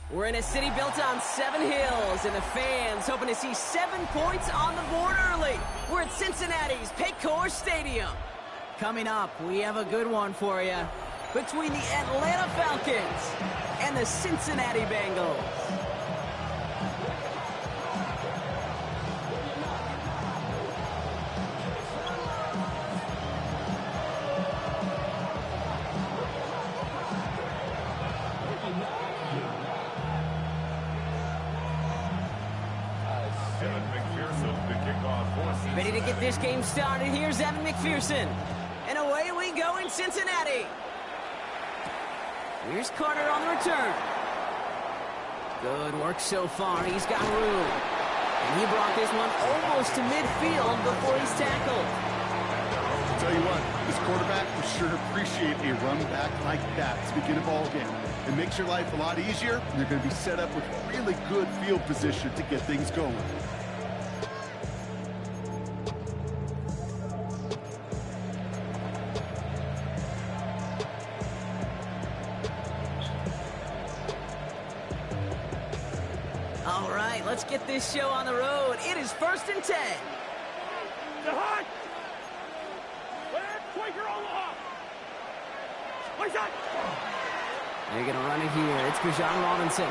We're in a city built on 7 hills, and the fans hoping to see 7 points on the board early. We're at Cincinnati's Paycor Stadium. Coming up, we have a good one for you between the Atlanta Falcons and the Cincinnati Bengals. Ready to get this game started. Here's Evan McPherson. And away we go in Cincinnati. Here's Carter on the return. Good work so far. He's got room. And he brought this one almost to midfield before he's tackled. I'll tell you what, this quarterback will sure appreciate a run back like that to begin a ball game. It makes your life a lot easier, and they're going to be set up with really good field position to get things going. All right, let's get this show on the road. It is 1st and 10. They're going to run it here. It's Bijan Robinson.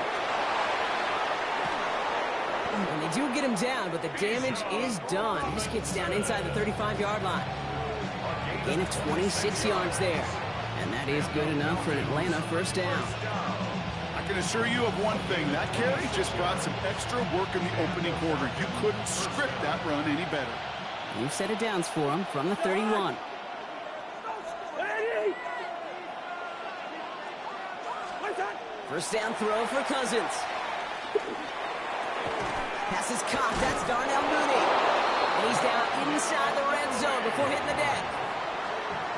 And they do get him down, but the damage is done. This gets down inside the 35-yard line. A gain of 26 yards there. And that is good enough for an Atlanta first down. I can assure you of one thing. That carry just brought some extra work in the opening quarter. You couldn't script that run any better. You've set it downs for him from the 31. First down throw for Cousins. Pass is caught. That's Darnell Mooney. And he's down inside the red zone before hitting the deck.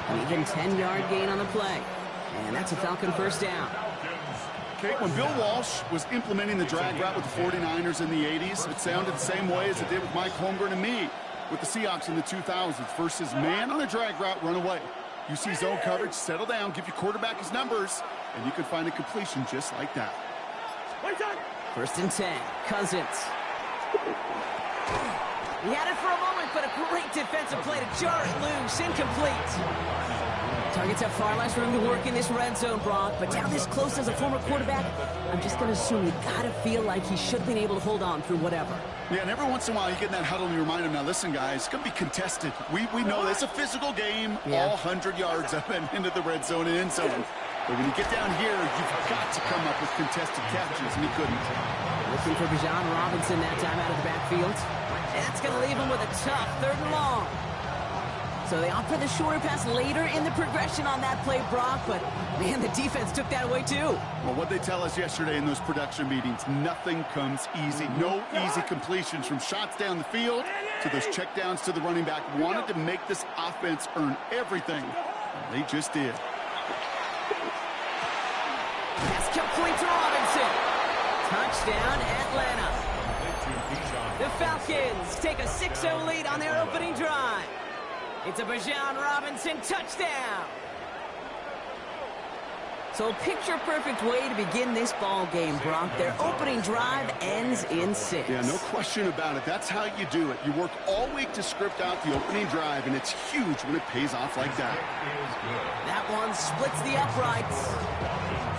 An even 10-yard gain on the play. And that's a Falcon first down. Okay, when Bill Walsh was implementing the drag route with the 49ers in the 80s, it sounded the same way as it did with Mike Holmgren and me with the Seahawks in the 2000s versus man on a drag route, run away. You see zone coverage, settle down, give your quarterback his numbers, and you can find a completion just like that. 1st and 10, Cousins. He had it for a moment, but a great defensive play to jar it loose, incomplete. Targets have far less room to work in this red zone, Brock, but down this close as a former quarterback, I'm just going to assume you got to feel like he should have been able to hold on through whatever. Yeah, and every once in a while you get in that huddle and you remind him, now listen, guys, it's going to be contested. We know it's a physical game, all 100 yards up and into the red zone and end zone. But when you get down here, you've got to come up with contested catches, and he couldn't. Looking for Bijan Robinson that time out of the backfield. And that's going to leave him with a tough 3rd and long. So they opt for the shorter pass later in the progression on that play, Brock, but, man, the defense took that away, too. Well, what they tell us yesterday in those production meetings, nothing comes easy. No easy completions from shots down the field to those checkdowns to the running back. Wanted to make this offense earn everything, and they just did. Pass complete to Robinson. Touchdown, Atlanta. The Falcons take a 6-0 lead on their opening drive. It's a Bijan Robinson touchdown. So a picture-perfect way to begin this ball game, Brock. Their opening drive ends in 6. Yeah, no question about it. That's how you do it. You work all week to script out the opening drive, and it's huge when it pays off like that. That one splits the uprights.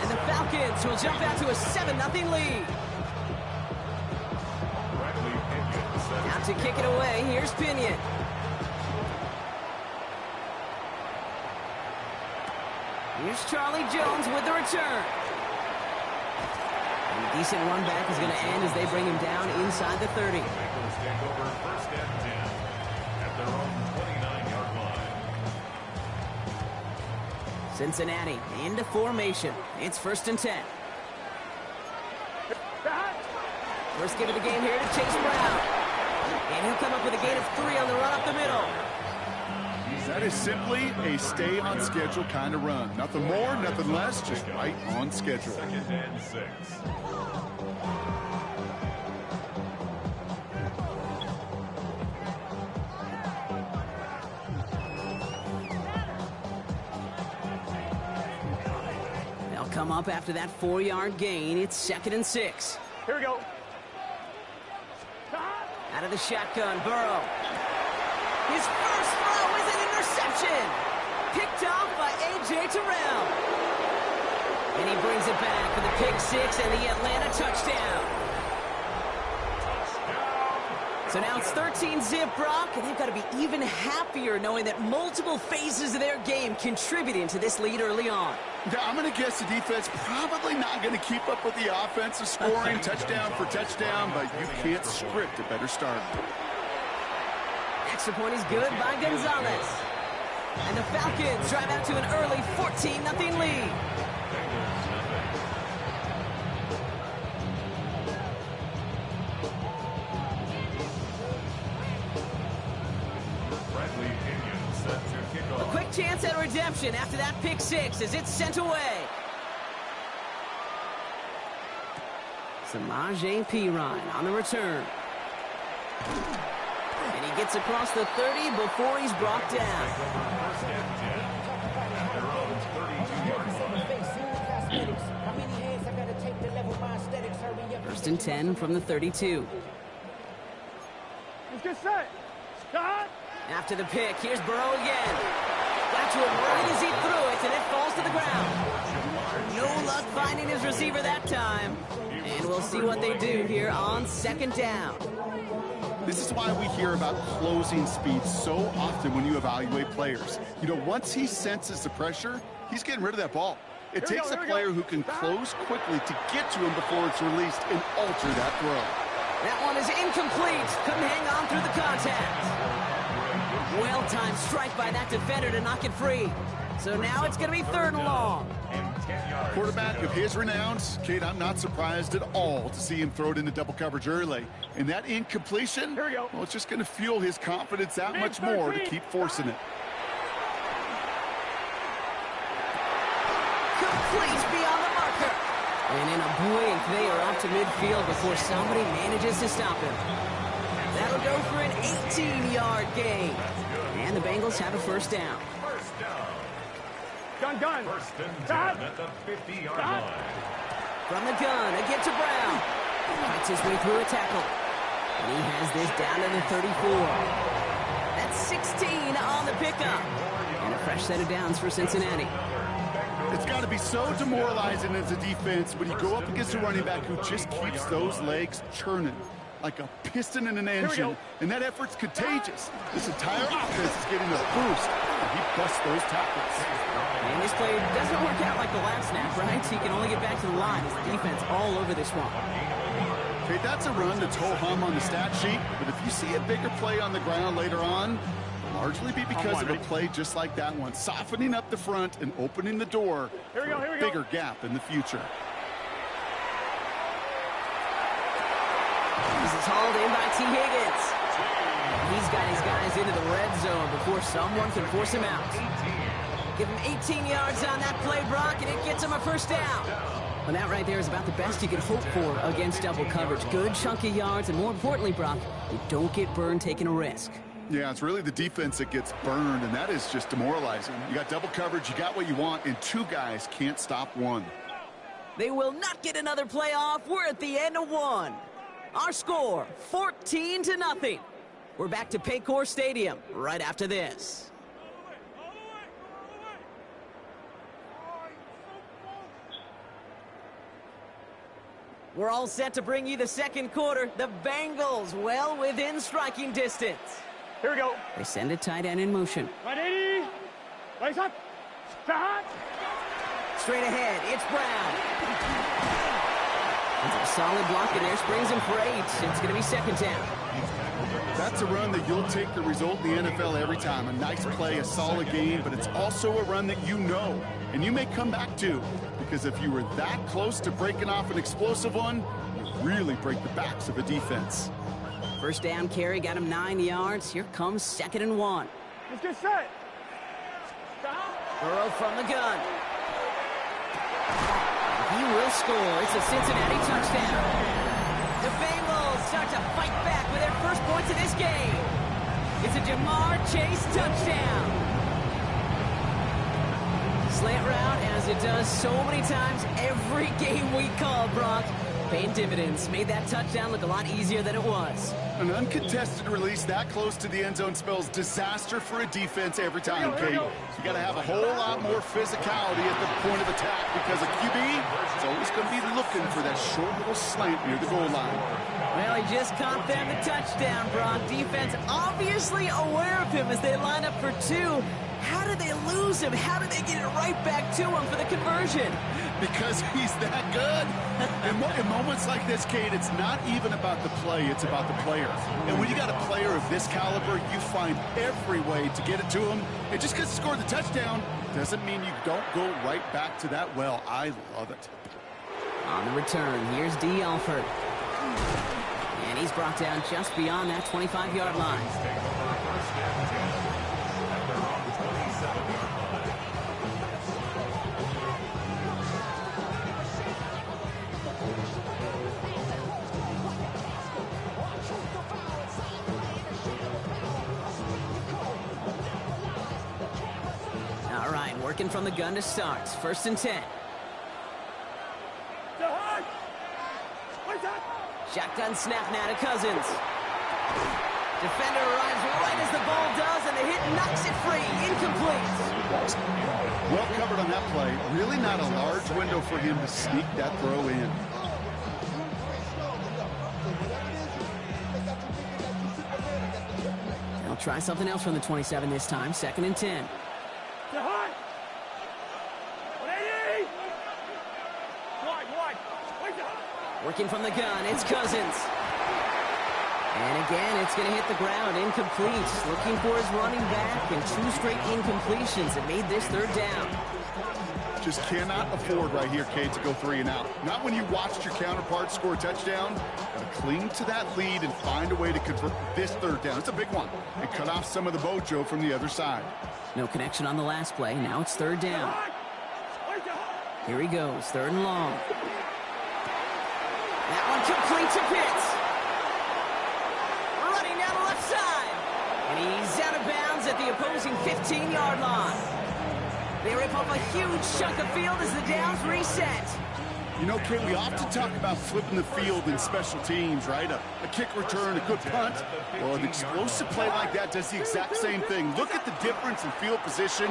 And the Falcons will jump out to a 7-0 lead. Out to kick it away, here's Pinion. Here's Charlie Jones with the return. And a decent run back is going to end as they bring him down inside the 30. Cincinnati into formation. It's 1st and 10. First give of the game here to Chase Brown. And he'll come up with a gain of 3 on the run up the middle. That is simply a stay-on-schedule kind of run. Nothing more, nothing less, just right on schedule. 2nd and 6. come come up after that 4-yard gain. It's 2nd and 6. Here we go. Out of the shotgun, Burrow. His first throw is an interception. Picked off by A.J. Terrell. And he brings it back for the pick 6 and the Atlanta touchdown. So now it's 13-zip, Brock, and they've got to be even happier knowing that multiple phases of their game contributed to this lead early on. Yeah, I'm going to guess the defense probably not going to keep up with the offensive scoring touchdown for touchdown, but you can't script a better start. Extra point is good by Gonzalez. And the Falcons drive out to an early 14-0 lead. A quick chance at redemption after that pick 6 as it's sent away. Samaje Perine on the return. And he gets across the 30 before he's brought down. First and 10 from the 32. Let's get set. Scott. After the pick, here's Burrow again. Got to him right as he threw it, and it falls to the ground. No luck finding his receiver that time. And we'll see what they do here on 2nd down. This is why we hear about closing speed so often when you evaluate players. You know, once he senses the pressure, he's getting rid of that ball. It takes a player who can close quickly to get to him before it's released and alter that throw. That one is incomplete. Couldn't hang on through the contact. Well-timed strike by that defender to knock it free. So now it's going to be 3rd and long. Quarterback of his renowns, Kate, I'm not surprised at all to see him throw it into double coverage early. And that incompletion, well, it's just going to fuel his confidence that much more to keep forcing it. Complete beyond the marker. And in a blink, they are up to midfield before somebody manages to stop him. That'll go for an 18-yard gain. And the Bengals have a 1st down. Gun. First and 10 at the 50-yard line. From the gun, again to Brown. Fights his way through a tackle. And he has this down to the 34. That's 16 on the pickup. And a fresh set of downs for Cincinnati. It's got to be so demoralizing as a defense when you go up against a running back who just keeps those legs churning like a piston in an engine, and that effort's contagious. This entire offense is getting a boost, and he busts those tackles. And this play doesn't work out like the last snap, right? He can only get back to the line as the defense all over this one. Okay, that's a run that's ho-hum on the stat sheet, but if you see a bigger play on the ground later on, it'll largely be because of a play just like that one, softening up the front and opening the door for a bigger gap in the future. This is hauled in by T. Higgins. He's got his guys into the red zone before someone can force him out. Give him 18 yards on that play, Brock, and it gets him a 1st down. Well, that right there is about the best you can hope for against double coverage. Good chunky yards, and more importantly, Brock, you don't get burned taking a risk. Yeah, it's really the defense that gets burned, and that is just demoralizing. You got double coverage, you got what you want, and 2 guys can't stop one. They will not get another play off. We're at the end of 1. Our score, 14-0. We're back to Paycor Stadium right after this. We're all set to bring you the 2nd quarter. The Bengals well within striking distance. Here we go. They send a tight end in motion. 180. Lace up. Stop. Straight ahead, it's Brown. A solid block in there, springs him for 8. It's going to be 2nd down. That's a run that you'll take the result in the NFL every time. A nice play, a solid game, but it's also a run that you know, and you may come back to, because if you were that close to breaking off an explosive one, you really break the backs of a defense. 1st down carry, got him 9 yards. Here comes 2nd and 1. Let's get set. Stop. Burrow from the gun. He will score. It's a Cincinnati touchdown. The Bengals start to fight back with their first points of this game. It's a Jamar Chase touchdown. slant route, as it does so many times every game we call, Brock. Paying dividends. Made that touchdown look a lot easier than it was. An uncontested release that close to the end zone spells disaster for a defense every time, Kate. You got to have a whole lot more physicality at the point of attack because a QB is always going to be looking for that short little slant near the goal line. Well, he just caught them the touchdown, Brock. Defense obviously aware of him as they line up for two. How did they lose him? How did they get it right back to him for the conversion? Because he's that good. In moments like this, Kate, it's not even about the play, it's about the player. And when you got a player of this caliber, you find every way to get it to him. And just because he scored the touchdown doesn't mean you don't go right back to that well. I love it. On the return, here's D. Alford. And he's brought down just beyond that 25-yard line. All right, working from the gun to start. 1st and 10. Shotgun snap now to Cousins. Defender arrives right as the ball does, and the hit knocks it free. Incomplete. Well covered on that play. Really not a large window for him to sneak that throw in. They'll try something else from the 27 this time. 2nd and 10. Working from the gun, it's Cousins. And again, it's going to hit the ground, incomplete. Looking for his running back, and 2 straight incompletions that made this 3rd down. Just cannot afford right here, Kate, to go 3 and out. Not when you watched your counterpart score a touchdown. Got to cling to that lead and find a way to convert this 3rd down. It's a big one. And cut off some of the mojo from the other side. No connection on the last play. Now it's 3rd down. Here he goes, 3rd and long. That one complete to Pitts. Running down the left side. And he's out of bounds at the opposing 15-yard line. They rip up a huge chunk of field as the downs reset. You know, Kate, we often talk about flipping the field in special teams, right? A kick return, a good punt. Well, an explosive play like that does the exact same thing. Look at the difference in field position.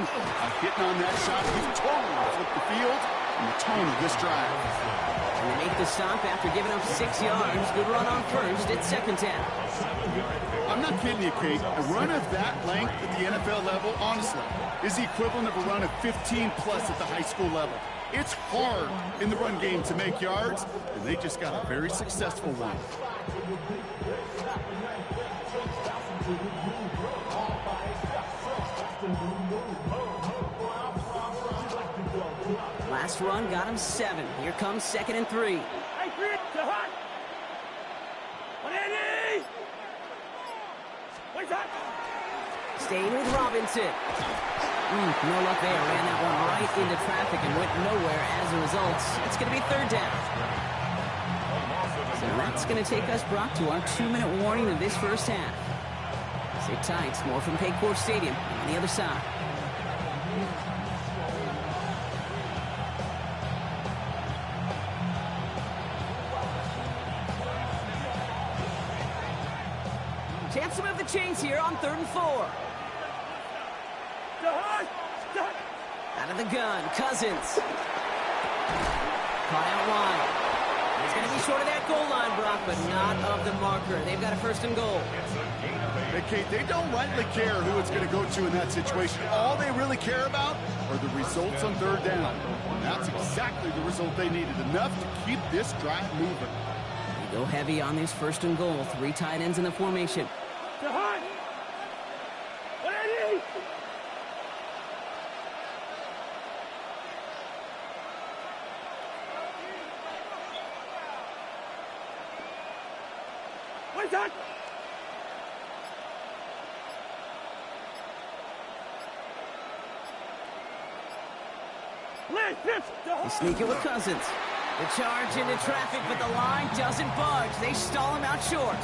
Hitting on that shot, he's totally flipped the field and the tone of this drive. And they make the stop after giving up 6 yards. Good run on 1st. It's 2nd down. I'm not kidding you, Kate. A run of that length at the NFL level, honestly, is the equivalent of a run of 15-plus at the high school level. It's hard in the run game to make yards, and they just got a very successful one. Last run got him 7. Here comes 2nd and 3. Staying with Robinson. No luck there. Ran that one right into traffic and went nowhere as a result. It's going to be 3rd down. So that's going to take us, Brock, to our 2-minute warning of this 1st half. Sit tight. More from Paycor Stadium on the other side. Chance to move the chains here on 3rd and 4. Out of the gun, Cousins. Caught out wide. He's going to be short of that goal line, Brock, but not of the marker. They've got a 1st and goal. Hey, Kate, they don't rightly care who it's going to go to in that situation. All they really care about are the results on 3rd down. And that's exactly the result they needed. Enough to keep this drive moving. They go heavy on this 1st and goal. 3 tight ends in the formation. They sneak it with Cousins. The charge into traffic, but the line doesn't budge. They stall him out short.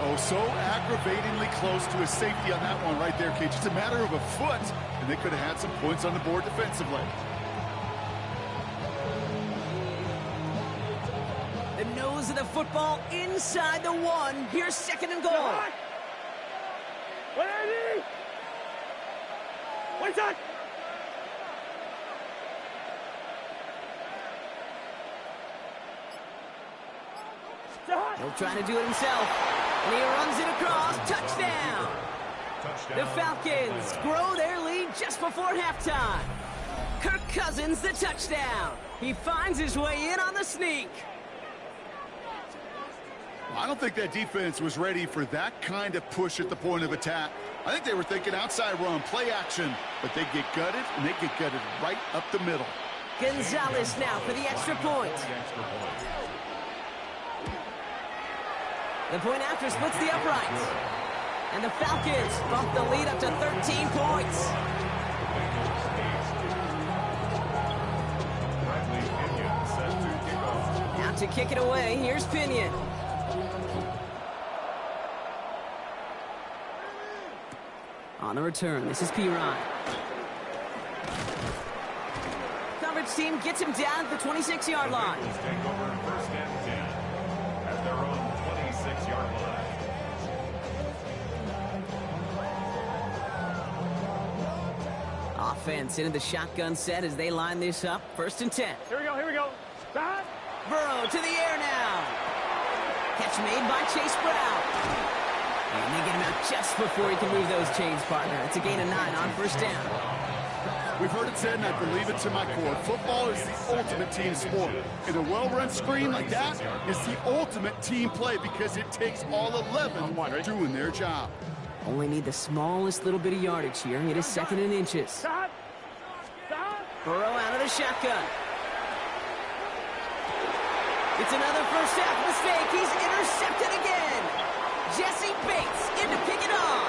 Oh, so aggravatingly close to a safety on that one right there, Kate. Just a matter of a foot, and they could have had some points on the board defensively. The nose of the football inside the 1. Here's 2nd and goal. 180! One shot! He'll try to do it himself. And he runs it across. Touchdown! The Falcons grow their lead just before halftime. Kirk Cousins, the touchdown. He finds his way in on the sneak. I don't think that defense was ready for that kind of push at the point of attack. I think they were thinking outside run, play action, but they get gutted, and they get gutted right up the middle. Gonzalez now for the extra point. The point after splits the uprights. And the Falcons bump the lead up to 13 points. Now to kick it away, here's Pinion. On the return, this is Piron. Coverage team gets him down at the 26-yard line. Take over 1st and 10 at their own 26-yard line. Offense into the shotgun set as they line this up. 1st and 10. Here we go, here we go. Stop! Burrow to the air now. Catch made by Chase Brown. And they get him out just before he can move those chains, partner. It's a gain of 9 on 1st down. We've heard it said, and I believe it to my core, football is the ultimate team sport. And a well-run screen like that is the ultimate team play because it takes all 11 doing their job. Only need the smallest little bit of yardage here. It is 2nd and inches. Stop! Stop! Burrow out of the shotgun. It's another first half mistake. He's intercepted again. Jesse Bates in to pick it on.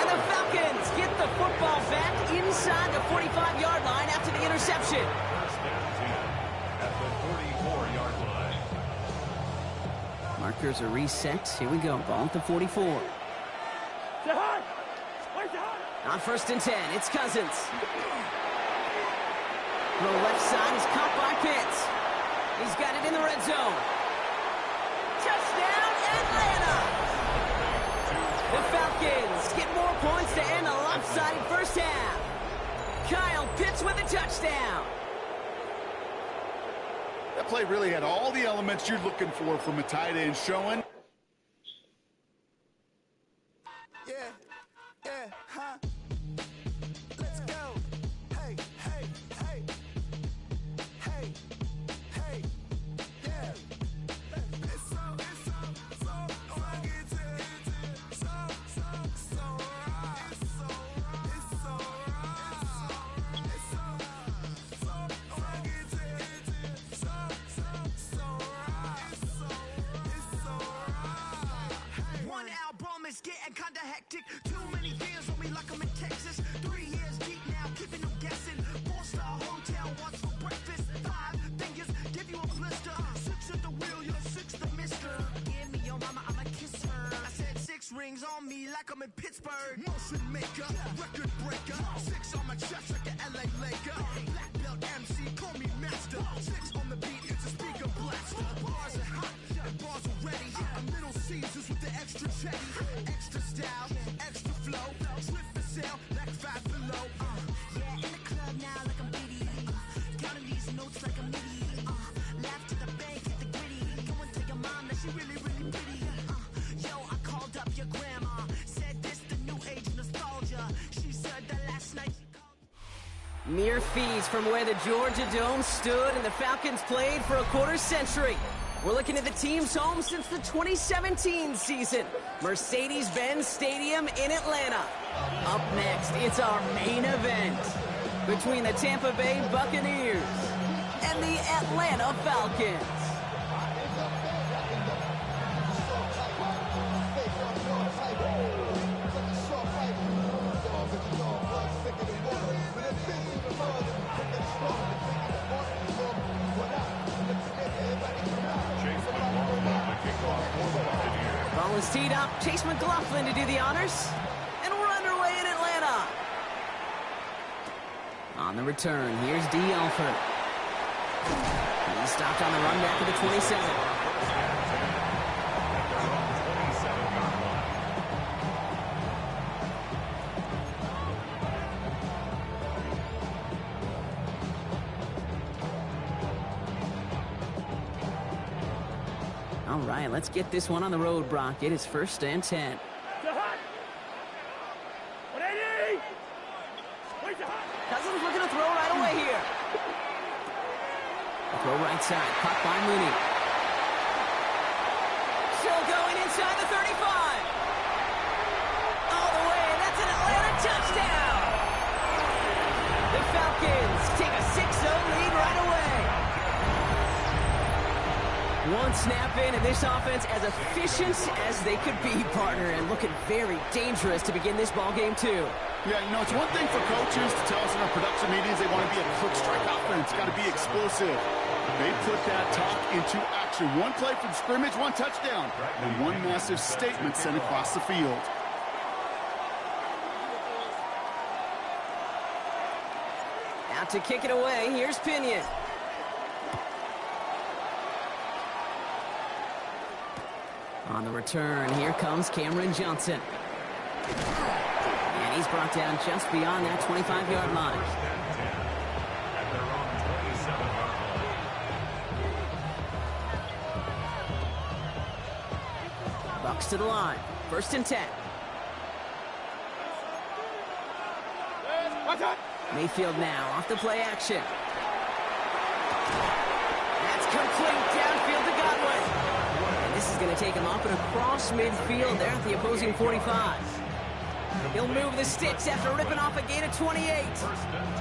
And the Falcons get the football back inside the 45-yard line after the interception. 1st and 10 at the 44-yard line. Markers are reset. Here we go. Ball at the 44. Shot! One shot! On 1st and 10, it's Cousins. The left side is caught by Pitts. He's got it in the red zone. Touchdown, Atlanta! The Falcons get more points to end a lopsided first half. Kyle Pitts with a touchdown. That play really had all the elements you're looking for from a tight end showing. Yeah, yeah, huh? Let's go. Hey, hey, hey. Hey, hey, yeah. It's so fucking so right. It's so right. It's so fucking right. One album is getting kinda hectic. Too many years on me like I'm in Texas. 3 years deep now, keeping them guessing. 4-star hotel, what's for breakfast? 5 fingers, give you a blister. 6 at the wheel, you're 6 the mister. Give me your mama, I'ma kiss her. I said 6 rings on me like I'm in Pittsburgh. Motion maker, record breaker. 6 on my chest like an LA Laker. Black belt MC, call me master. 6 on the beat, it's a speaker blaster. Bars are hot, and bars are ready. I'm Little Caesars with the extra chatty. Extra style, extra flow. Slip for sale, like 5 below. Yeah, in the club now like I'm Diddy. Counting these notes like I'm Nitty. Laugh to the bank, hit the gritty. Go and tell your mom that she really, really pretty. Yo, I called up your grandma. Said this the new age of nostalgia. She said that last night she called. Mere fees from where the Georgia Dome stood and the Falcons played for a quarter century. We're looking at the team's home since the 2017 season. Mercedes-Benz Stadium in Atlanta. Up next, it's our main event between the Tampa Bay Buccaneers and the Atlanta Falcons. one's teed up. Chase McLaughlin to do the honors. And we're underway in Atlanta. On the return, here's D. Alford. He stopped on the run back at the 27. All right, let's get this one on the road, Brock. It is 1st and 10. Cousins looking to throw right away here. Throw right side, caught by Mooney. Still going inside the 35. All the way, and that's an Atlanta touchdown. The Falcons take a 6-0 lead right away. One snap in, and this offense as efficient as they could be, partner, and looking very dangerous to begin this ball game too. Yeah, you know, it's one thing for coaches to tell us in our production meetings they want to be a quick strike offense, got to be explosive. They put that talk into action. One play from scrimmage, one touchdown, and one massive statement sent across the field. Out to kick it away, here's Pinion. On the return, here comes Cameron Johnson. And he's brought down just beyond that 25-yard line. Bucks to the line. 1st and 10. Mayfield now off the play action. That's complete downfield to Godwin. And this is going to take him up and across midfield there at the opposing 45. He'll move the sticks after ripping off a gain of 28.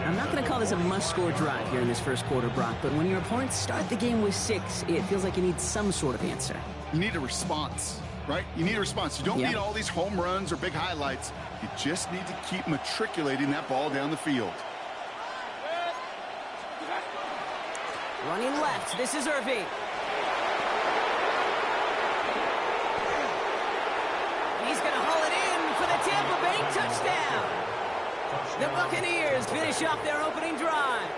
I'm not going to call this a must-score drive here in this first quarter, Brock, but when your opponents start the game with 6, it feels like you need some sort of answer. You need a response, right? You need a response. You don't need all these home runs or big highlights. You just need to keep matriculating that ball down the field. Running left, this is Irving. He's going to haul it in for the Tampa Bay touchdown. The Buccaneers finish off their opening drive.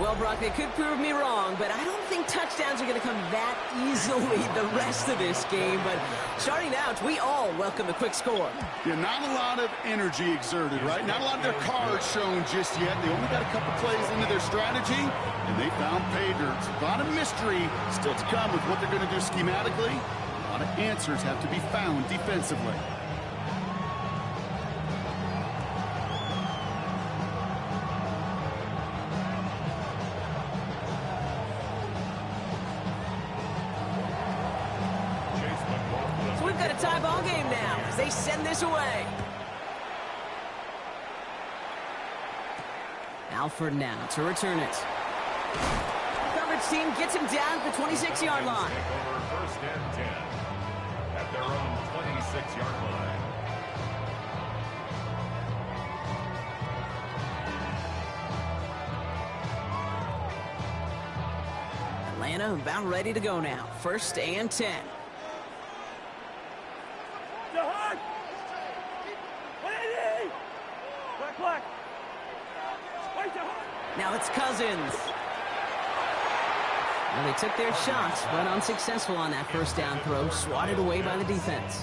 Well, Brock, they could prove me wrong, but I don't think touchdowns are going to come that easily the rest of this game. But starting out, we all welcome a quick score. Yeah, not a lot of energy exerted, right? Not a lot of their cards shown just yet. They only got a couple plays into their strategy, and they found pay dirt. A lot of mystery still to come with what they're going to do schematically. A lot of answers have to be found defensively. So we've got a tie ball game now as they send this away. Alford now to return it. Coverage team gets him down at the 26-yard line. 1st and 10 at their own 26-yard line. Atlanta about ready to go now. 1st and 10. Now it's Cousins. Well, they took their shots, but unsuccessful on that 1st down throw, swatted away by the defense.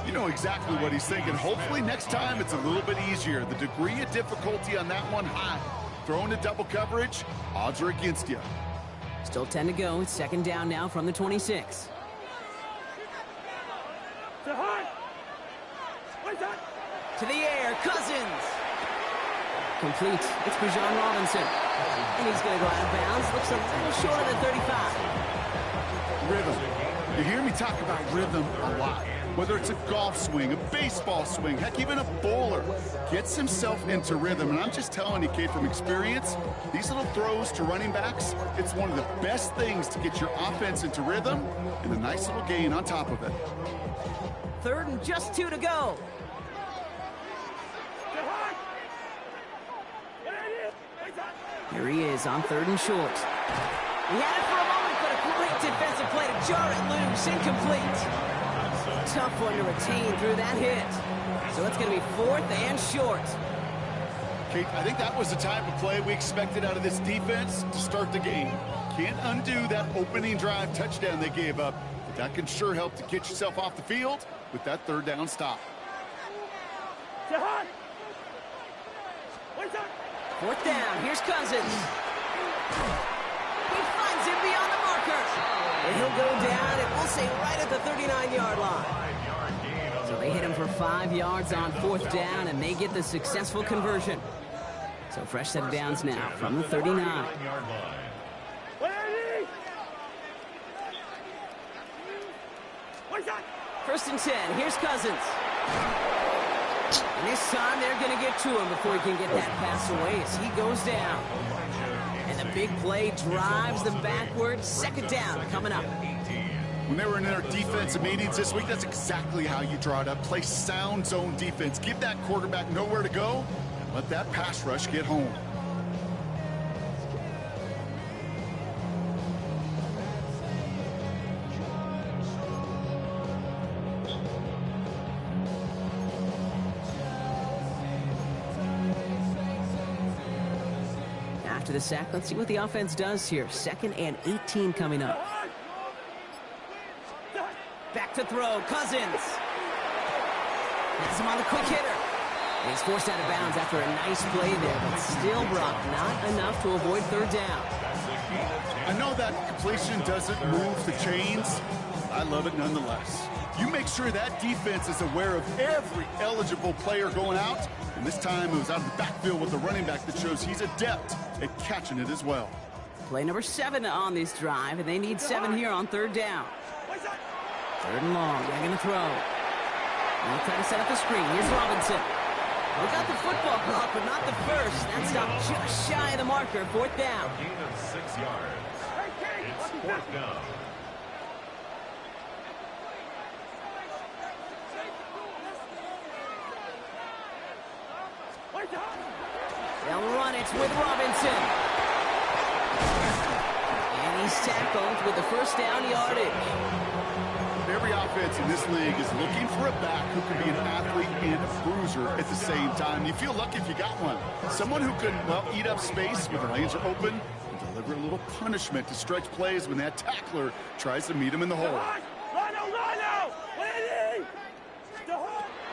You know exactly what he's thinking. Hopefully next time it's a little bit easier. The degree of difficulty on that one high. Throwing to double coverage, odds are against you. Still 10 to go. It's 2nd down now from the 26. To the air, Cousins. Complete. It's Bijan Robinson. And he's going to go out of bounds. Looks a little short of the 35. Rhythm. You hear me talk about rhythm a lot. Whether it's a golf swing, a baseball swing, heck, even a bowler gets himself into rhythm. And I'm just telling you, Kate, from experience, these little throws to running backs, it's one of the best things to get your offense into rhythm and a nice little gain on top of it. 3rd and just 2 to go. Here he is on 3rd and short. He had it for a moment, but a great great defensive play to jar it loose, incomplete. Tough one to retain through that hit. So it's going to be 4th and short. Kate, I think that was the type of play we expected out of this defense to start the game. Can't undo that opening drive touchdown they gave up, but that can sure help to get yourself off the field with that 3rd down stop. 4th down, here's Cousins. He finds him beyond the marker. And he'll go down, and we'll say right at the 39-yard line. So they hit him for 5 yards on 4th down, and they get the successful conversion. So fresh set of downs now from the 39. First and 10, here's Cousins. And this time they're going to get to him before he can get that pass away as he goes down. And the big play drives them backwards. 2nd down coming up. When they were in their defensive meetings this week, that's exactly how you draw it up. Play sound zone defense. Give that quarterback nowhere to go, and let that pass rush get home. After the sack, let's see what the offense does here. 2nd and 18 coming up. Back to throw, Cousins. Has him on the quick hitter. And he's forced out of bounds after a nice play there, but still, Brock, not enough to avoid 3rd down. I know that completion doesn't move the chains. I love it nonetheless. You make sure that defense is aware of every eligible player going out. And this time it was out of the backfield with the running back that shows he's adept at catching it as well. Play number 7 on this drive, and they need 7 here on 3rd down. 3rd and long, they're going to throw. They'll try to set up the screen. Here's Robinson. We got the football block, but not the first. That stopped just shy of the marker. 4th down. A gain of 6 yards. It's 4th down. They'll run it with Robinson. And he's tackled with the 1st down yardage. Every offense in this league is looking for a back who can be an athlete and a bruiser at the same time. You feel lucky if you got one. Someone who can, well, eat up space when the lanes are open and deliver a little punishment to stretch plays when that tackler tries to meet him in the hole.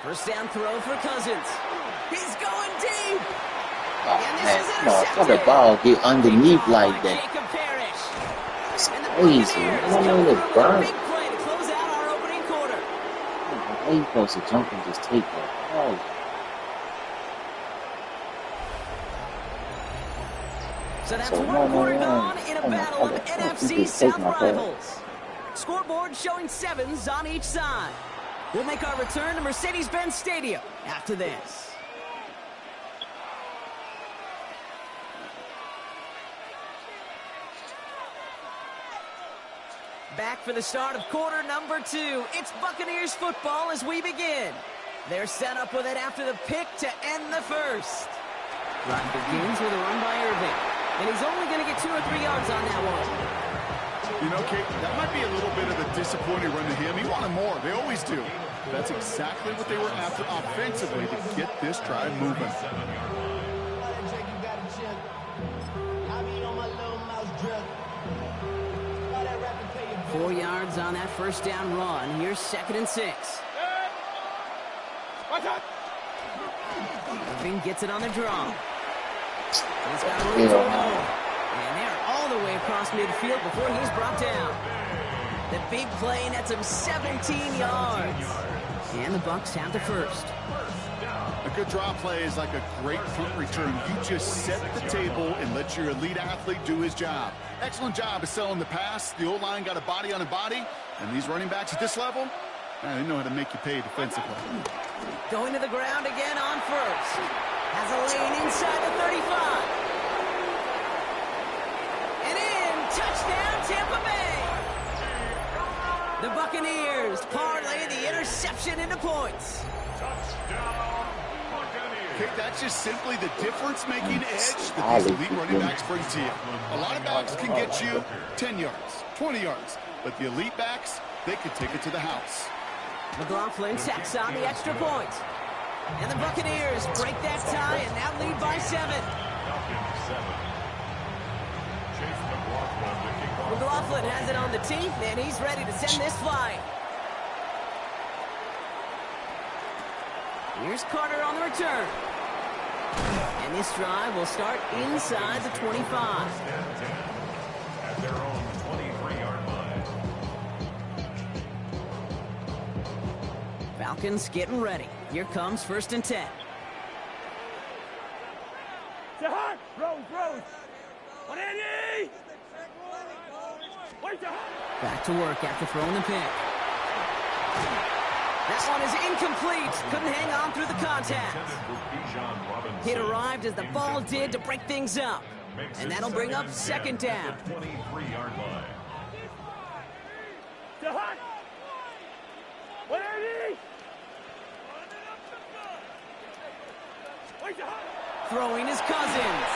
First down throw for Cousins. He's going deep. Oh, man, how the ball get underneath like that? It's crazy. I don't know the burn. How you supposed to jump and just take that? Oh. So that's one quarter gone in a battle of NFC South rivals. Scoreboard showing 7s on each side. We'll make our return to Mercedes-Benz Stadium after this. Back for the start of quarter number 2. It's Buccaneers football as we begin. They're set up with it after the pick to end the first. Run begins with a run by Irving. And he's only going to get 2 or 3 yards on that one. You know, Kate, that might be a little bit of a disappointing run to him. He wanted more. They always do. That's exactly what they were after offensively to get this drive moving. 4 yards on that first down run. Here's 2nd and 6. Irving gets it on the draw. He's got room to roll. And they're all the way across midfield before he's brought down. The big play nets him 17 yards. And the Bucs have the first. A good draw play is like a great punt return. You just set the table and let your elite athlete do his job. Excellent job of selling the pass. The O-line got a body on a body. And these running backs at this level, they know how to make you pay defensively. Going to the ground again on first. Has a lane inside the 35. And in, touchdown Tampa Bay. The Buccaneers parlay the interception into points. Touchdown, Buccaneers. Okay, that's just simply the difference-making edge that these elite running backs bring to you. A lot of backs can get you 10 yards, 20 yards, but the elite backs, they can take it to the house. McLaughlin tacks on the extra point. And the Buccaneers break that tie and now lead by 7. McLaughlin has it on the tee, and he's ready to send this flying. Here's Carter on the return. And this drive will start inside the 25. At their own 23-yard line. Falcons getting ready. Here comes 1st and 10. Jahan! Rose! 180! Where's Jahan? Back to work after throwing the pick. That one is incomplete. Couldn't hang on through the contact. It arrived as the ball did to break things up. And that'll bring up 2nd down. 23-yard line. Jahan! 180! Where's Jahan? Throwing his Cousins.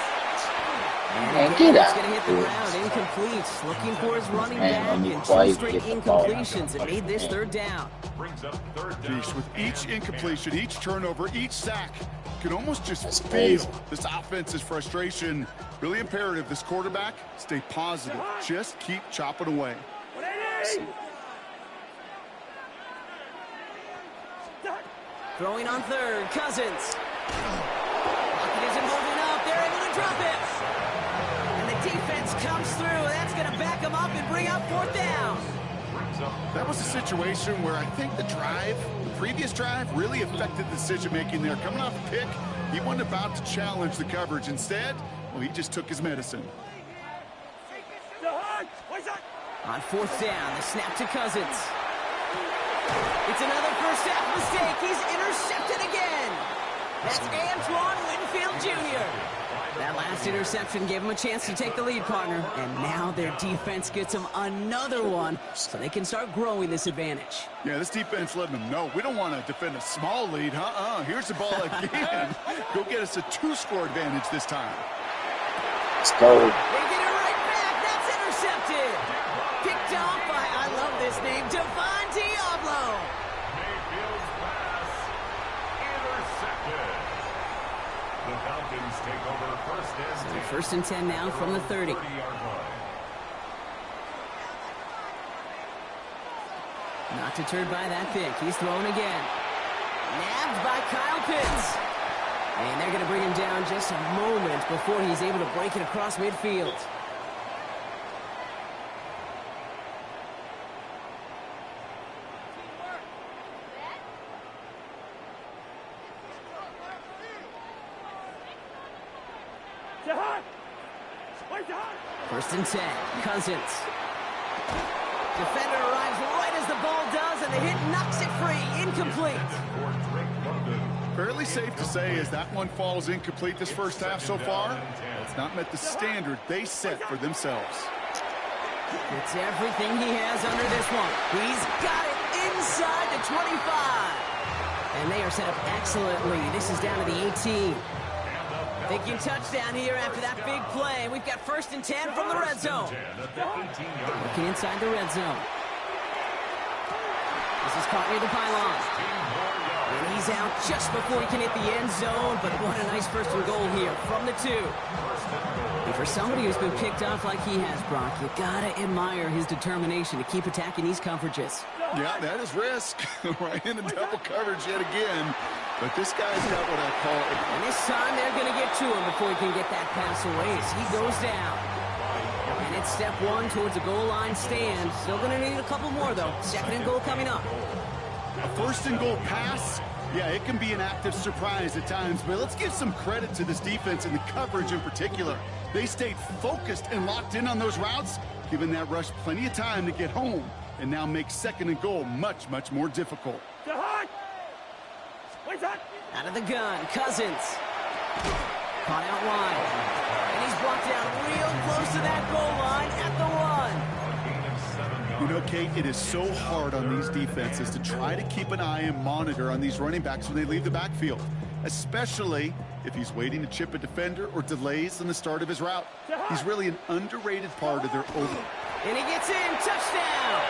Man, get He's out. going to hit the ground incomplete. Looking for his running Man, back I need and White 2 to straight get the ball. incompletions that made this 3rd down. Brings up 3rd down. Jeez, with each incompletion, each turnover, each sack, you can almost just That's feel crazy. this offense's frustration. Really imperative this quarterback stay positive. Just keep chopping away. 180! Jahan! Throwing on 3rd, Cousins. Pocket isn't moving up. They're able to drop it. And the defense comes through. That's going to back them up and bring up 4th down. That was a situation where I think the previous drive, really affected the decision-making there. Coming off a pick, he wasn't about to challenge the coverage. Instead, well, he just took his medicine. Jahan! Where's that? On 4th down, the snap to Cousins. It's another first half mistake. He's intercepted again. That's Antoine Winfield Jr. That last interception gave him a chance to take the lead, partner. And now their defense gets them another one so they can start growing this advantage. Yeah, this defense letting them know we don't want to defend a small lead. Here's the ball again. Go get us a 2-score advantage this time. Let's go. They get it right back. That's intercepted. Picked off by, I love this name, Devon Diablo. Mayfield's pass intercepted. The Falcons take over 1st and 10. 1st and 10 now from the 30. 30-yard line. Not deterred by that pick. He's thrown again. Nabbed by Kyle Pitts. And they're going to bring him down just a moment before he's able to break it across midfield. Jahan! Where's Jahan? 1st and 10. Cousins. Defender arrives right as the ball does, and the hit knocks it free. Incomplete. Fairly safe to say as that one falls incomplete this first half so far, it's not met the standard they set for themselves. It's everything he has under this one. He's got it inside the 25. And they are set up excellently. This is down to the 18. Thinking touchdown here after that big play. We've got 1st and 10 from the red zone. Looking inside the red zone. This is caught near the pylon. And he's out just before he can hit the end zone, but what a nice 1st and goal here from the 2. And for somebody who's been picked off like he has, Brock, you gotta admire his determination to keep attacking these coverages. Yeah, that is risk. Right into double coverage yet again. But this guy's got what I call it. And this time they're going to get to him before he can get that pass away as he goes down. And it's step 1 towards a goal line stand. Still going to need a couple more, though. 2nd and goal coming up. A 1st and goal pass, yeah, it can be an active surprise at times, but let's give some credit to this defense and the coverage in particular. They stayed focused and locked in on those routes, giving that rush plenty of time to get home, and now make 2nd and goal much, much more difficult. Jahan! Where's that? Out of the gun, Cousins. Caught out wide. And he's brought down real close to that goal line at the 1. You know, Kate, it is so hard on these defenses to try to keep an eye and monitor on these running backs when they leave the backfield. especially if he's waiting to chip a defender or delays in the start of his route. He's really an underrated part of their over. And he gets in, touchdown!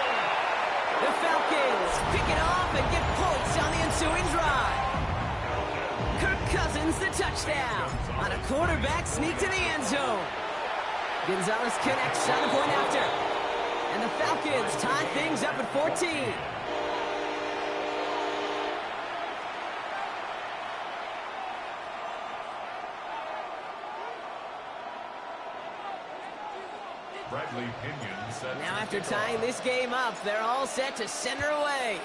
The Falcons pick it off and get points on the ensuing drive. Kirk Cousins, the touchdown on a quarterback sneak to the end zone. Gonzalez connects on the point after. And the Falcons tie things up at 14. Now after tying this game up, they're all set to send her away.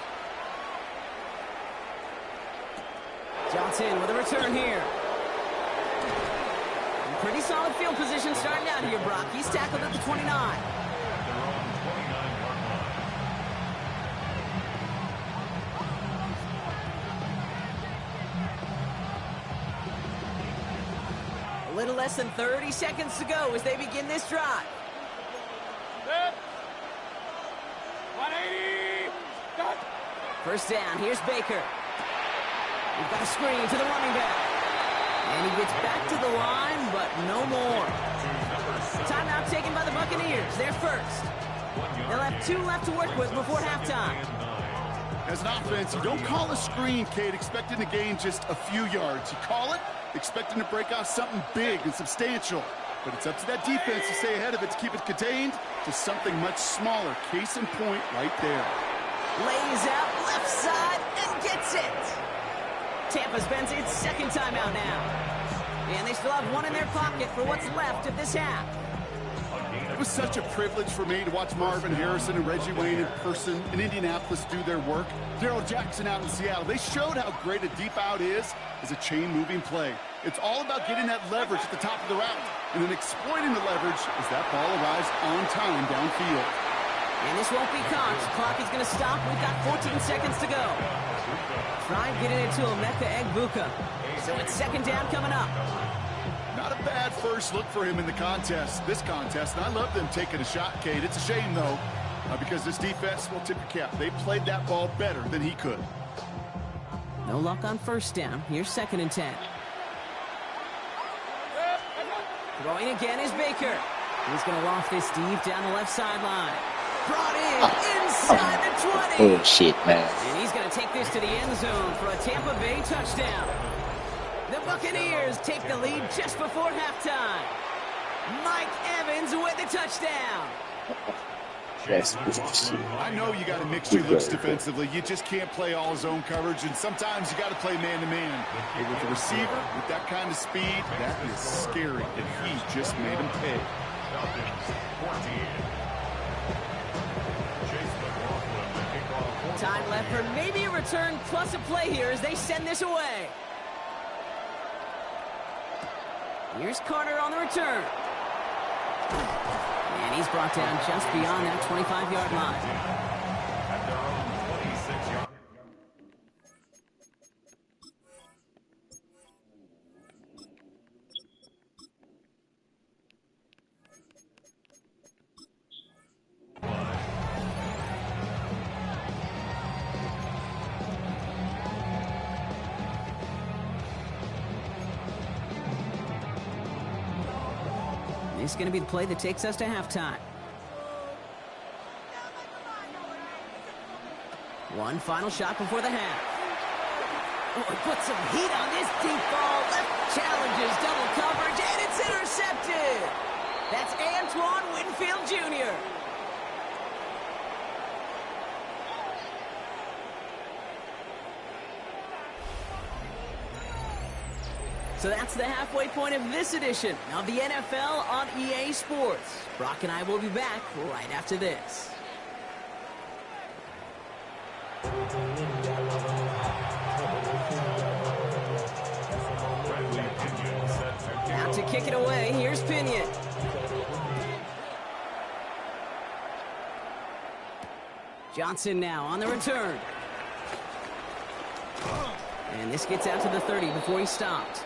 Johnson with a return here. Pretty solid field position starting out here, Brock. He's tackled at the 29. A little less than 30 seconds to go as they begin this drive. 180. Done. First down, here's Baker. We've got a screen to the running back. And he gets back to the line, but no more. Timeout taken by the Buccaneers. They're first. They'll have 2 left to work with before halftime. As an offense, you don't call a screen, Kate, expecting to gain just a few yards. You call it expecting to break off something big and substantial. But it's up to that defense to stay ahead of it, to keep it contained to something much smaller. Case in point right there. Lays out left side and gets it. Tampa spends its second timeout now. And they still have 1 in their pocket for what's left of this half. It was such a privilege for me to watch Marvin Harrison and Reggie Wayne in person in Indianapolis do their work. Darrell Jackson out in Seattle. They showed how great a deep out is as a chain-moving play. It's all about getting that leverage at the top of the route and then exploiting the leverage as that ball arrives on time downfield. And this won't be caught. Clock is going to stop. We've got 14 seconds to go. Try getting it to Emeka Egbuka. So it's second down coming up. Not a bad first look for him in the this contest, and I love them taking a shot, Kate. It's a shame, though, because this defense will tip your cap. They played that ball better than he could. No luck on first down. Here's second and 10. Throwing again is Baker. He's going to loft this deep down the left sideline. Brought in inside the 20. Oh, shit, man. And he's going to take this to the end zone for a Tampa Bay touchdown. The Buccaneers take the lead just before halftime. Mike Evans with the touchdown. That's bullshit. I know you got to mix your looks defensively. You just can't play all zone coverage, and sometimes you got to play man-to-man. But with the receiver, with that kind of speed, that is scary, and he just made him pay. Time left for maybe a return plus a play here as they send this away. Here's Carter on the return. And he's brought down just beyond that 25-yard line. At their own 26-yard. This is going to be the play that takes us to halftime. One final shot before the half. Oh, put some heat on this deep ball. Left challenges double coverage, and it's intercepted. That's Antoine Winfield Jr. So that's the halfway point of this edition of the NFL on EA Sports. Brock and I will be back right after this. Now to kick it away, here's Pinion. Johnson now on the return. And this gets out to the 30 before he stopped.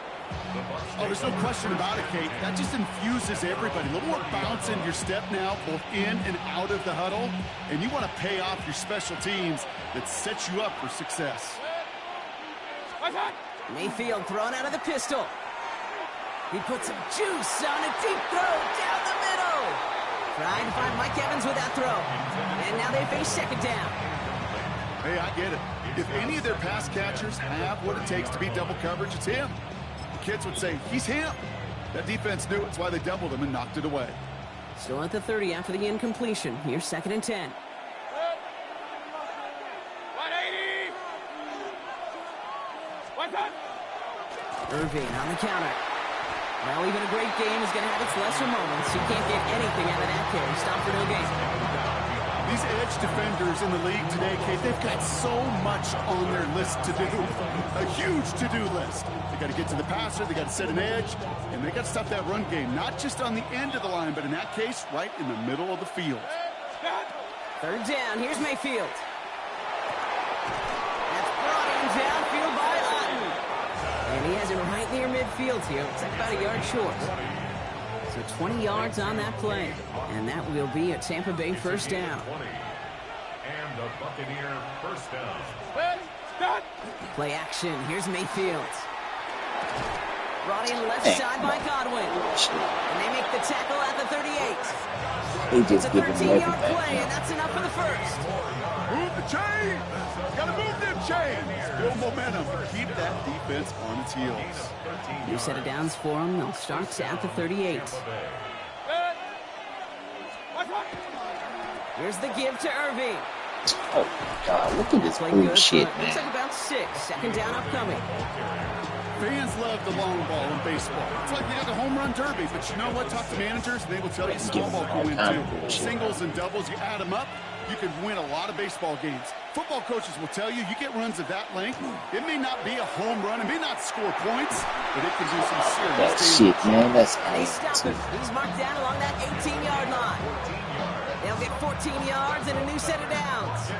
Oh, there's no question about it, Kate. That just infuses everybody. A little more bounce in your step now, both in and out of the huddle. And you want to pay off your special teams that sets you up for success. Mayfield thrown out of the pistol. He puts some juice on a deep throw down the middle. Trying to find Mike Evans with that throw. And now they face second down. Hey, I get it. If any of their pass catchers have what it takes to beat double coverage, it's him. The kids would say, he's him. That defense knew it's why they doubled him and knocked it away. Still at the 30 after the incompletion. Here's 2nd and 10. 180. What's that? Irving on the counter. Well, even a great game is going to have its lesser moments. You can't get anything out of that carry. Stop for no gain. These edge defenders in the league today, Kate, they've got so much on their list to do. A huge to-do list. They got to get to the passer, they got to set an edge, and they got to stop that run game. Not just on the end of the line, but in that case, right in the middle of the field. 3rd down. Here's Mayfield. That's brought in downfield by Otten. And he has it right near midfield here. It's like about a yard short. So 20 yards on that play. And that will be a Tampa Bay 1st down. And the Buccaneer 1st down. Play action. Here's Mayfield. Brought in left side by Godwin. And they make the tackle at the 38. They It's just a give him 13-yard everything. play, and that's enough for the first. Move the chain! Gotta move them chains! Build momentum. Keep that defense on its heels. New set of downs for them. They'll start at the 38. Here's the give to Irving. Oh my God, look at this Play good, bullshit, but looks like man. about 6. 2nd down upcoming. Fans love the long ball in baseball. It's like they got the home run derby, but you know what? Talk to managers, and they will tell you small ball can win too. Singles and doubles, you add them up, you can win a lot of baseball games. Football coaches will tell you, you get runs of that length, it may not be a home run, it may not score points, but it can do some serious That damage. shit, man. That's And they stop him. He's marked down along that 18-yard line. They'll get 14 yards and a new set of downs.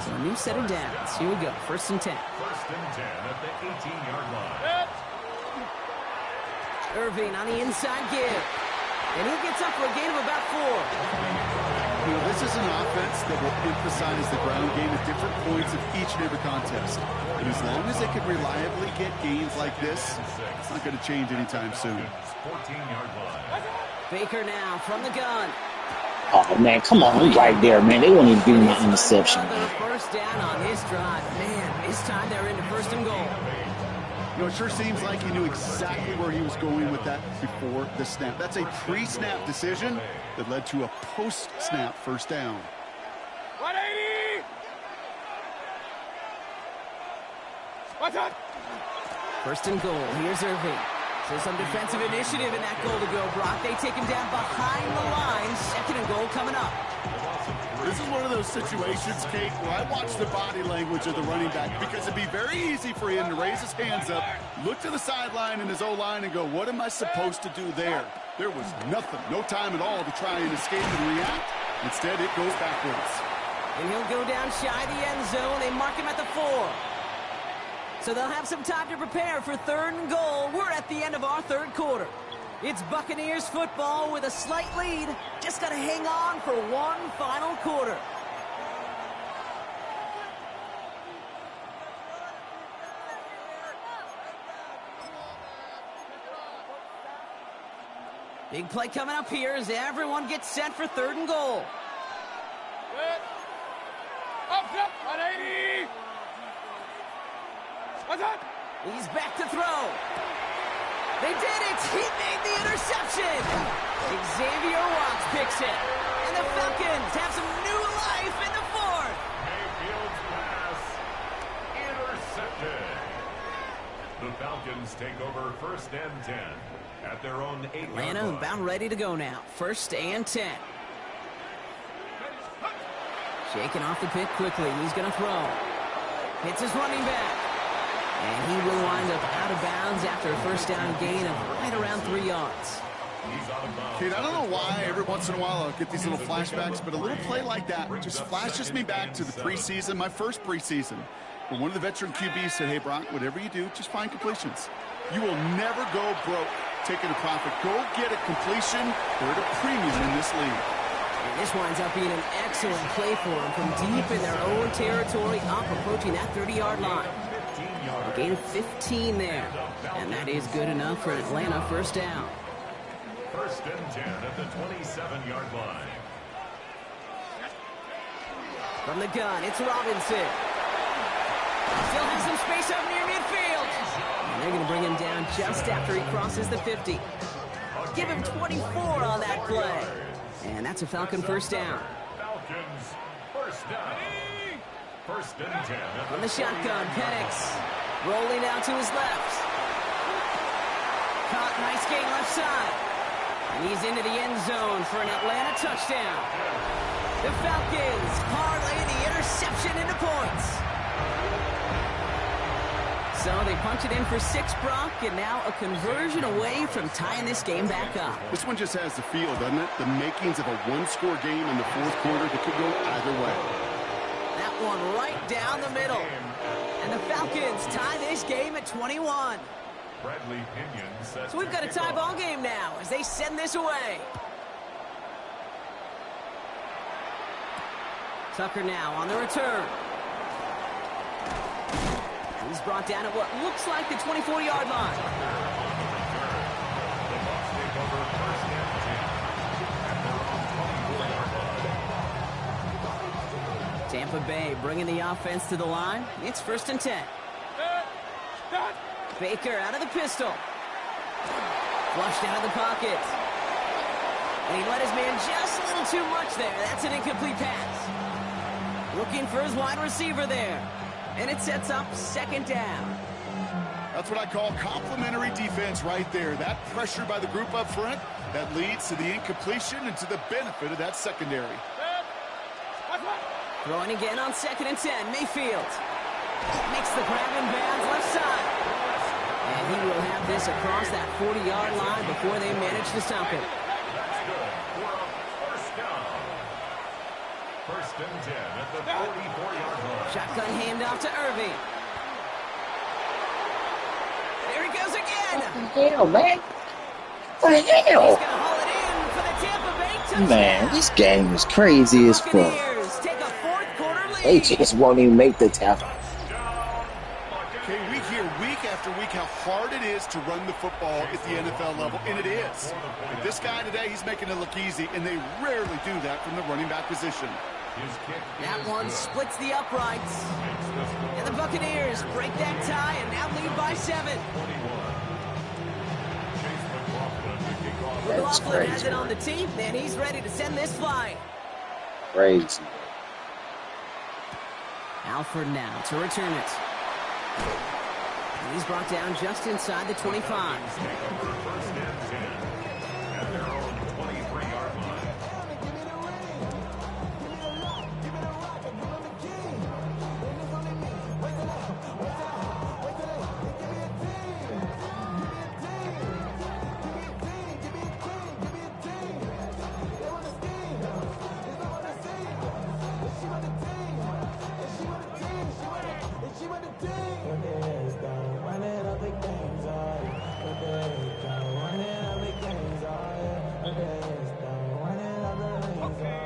So a new set of downs. Here we go. 1st and 10. 1st and 10 at the 18-yard line. Irving on the inside give. And he gets up for a gain of about 4. You know, this is an offense that will emphasize the ground game at different points of each and every contest. And as long as they can reliably get gains like this, it's not going to change anytime soon. 14-yard line. Baker now from the gun. Oh man, come on, we right there, man. They won't even give me my interception, Another man. 1st down on this drive. Man, this time they're into 1st and goal. You know, it sure seems like he knew exactly where he was going with that before the snap. That's a pre-snap decision that led to a post-snap 1st down. 180. What's up? 1st and goal. Here's Irving. So some defensive initiative in that goal to go, Brock. They take him down behind the line. 2nd and goal coming up. This is one of those situations, Kate, where I watch the body language of the running back because it'd be very easy for him to raise his hands up, look to the sideline in his O-line and go, what am I supposed to do there? There was nothing, no time at all to try and escape and react. Instead, it goes backwards. And he'll go down shy of the end zone. They mark him at the 4. So they'll have some time to prepare for 3rd and goal. We're at the end of our 3rd quarter. It's Buccaneers football with a slight lead. Just got to hang on for one final quarter. Big play coming up here as everyone gets set for 3rd and goal. Up, 180. What's up? He's back to throw. They did it! He made the interception! Xavier Watts picks it. And the Falcons have some new life in the 4th. Mayfield's pass intercepted. The Falcons take over 1st and 10 at their own 8-yard Atlanta line. about ready to go now. 1st and 10. Shaking off the pick quickly. He's going to throw. Hits his running back. And he will wind up out of bounds after a 1st down gain of right around 3 yards. He's out of bounds. Kate, I don't know why every once in a while I'll get these little flashbacks, but a little play like that just flashes me back to the preseason, my first preseason, where one of the veteran QBs said, hey, Brock, whatever you do, just find completions. You will never go broke taking a profit. Go get a completion. They're at a premium in this league. And this winds up being an excellent play for them from deep in their own territory, up approaching that 30-yard line. 15-yard gain of 15 there. And that is good enough for an Atlanta first down. First and 10 at the 27-yard line. From the gun, it's Robinson. Still has some space up near midfield. And they're going to bring him down just after he crosses the 50. Give him 24 on that play. And that's a Falcon first down. Falcons first down. First and 10. From the shotgun, Penix rolling out to his left. Caught, nice gain left side. And he's into the end zone for an Atlanta touchdown. The Falcons parlay the interception into points. So they punch it in for 6, Brock, and now a conversion away from tying this game back up. This one just has the feel, doesn't it? The makings of a one-score game in the fourth quarter that could go either way. That one right down the middle. And the Falcons tie this game at 21. Bradley Pinion sets So we've got a tie ball game now as they send this away. Tucker now on the return. He's brought down at what looks like the 24-yard line. The Bucs take over first and 10 at their own 24-yard line. Tampa Bay bringing the offense to the line. It's first and 10. Baker out of the pistol. Flushed out of the pocket. And he let his man just a little too much there. That's an incomplete pass. Looking for his wide receiver there. And it sets up second down. That's what I call complimentary defense right there. That pressure by the group up front, that leads to the incompletion and to the benefit of that secondary. Throwing again on second and 10. Mayfield makes the grab in bounds left side. And he will have this across that 40-yard line before they manage to stop it. That's good for a first down. First and 10 at the 44-yard line. Shotgun handoff to Irving. There he goes again. What the hell, man? What the He's going hell? to haul it in for the Tampa Bay touchdown. Man, this game is crazy as fuck. Buccaneers take a fourth quarter They lead. just won't even make the tackle. Okay, we hear week after week how hard it is to run the football at the NFL level, and it is. But this guy today, he's making it look easy, and they rarely do that from the running back position. That one splits the uprights. And the Buccaneers break that tie and now lead by 7. That's McLaughlin has crazy. it on the tee, and he's ready to send this flying. Crazy. Alford now to return it. And he's brought down just inside the 25. First and 10 at their own 23-yard line.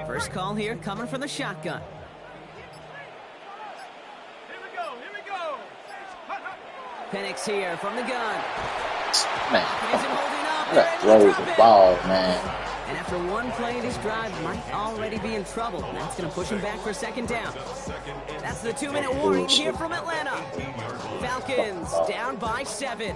First call here coming from the shotgun. Penix here from the gun. Man, Isn't holding up. what They're a able to throw drop the it. ball, man. And after one play, this drive might already be in trouble. And that's going to push him back for second down. That's the 2-minute warning here from Atlanta. Falcons down by 7.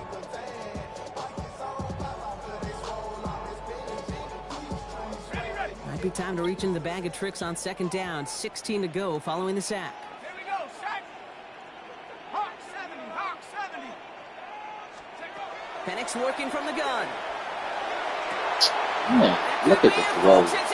Might be time to reach into the bag of tricks on second down. 16 to go following the sack. Here we go, set. Hawk 70, Hawk 70. Penix working from the gun. Man, look at the throw. Gets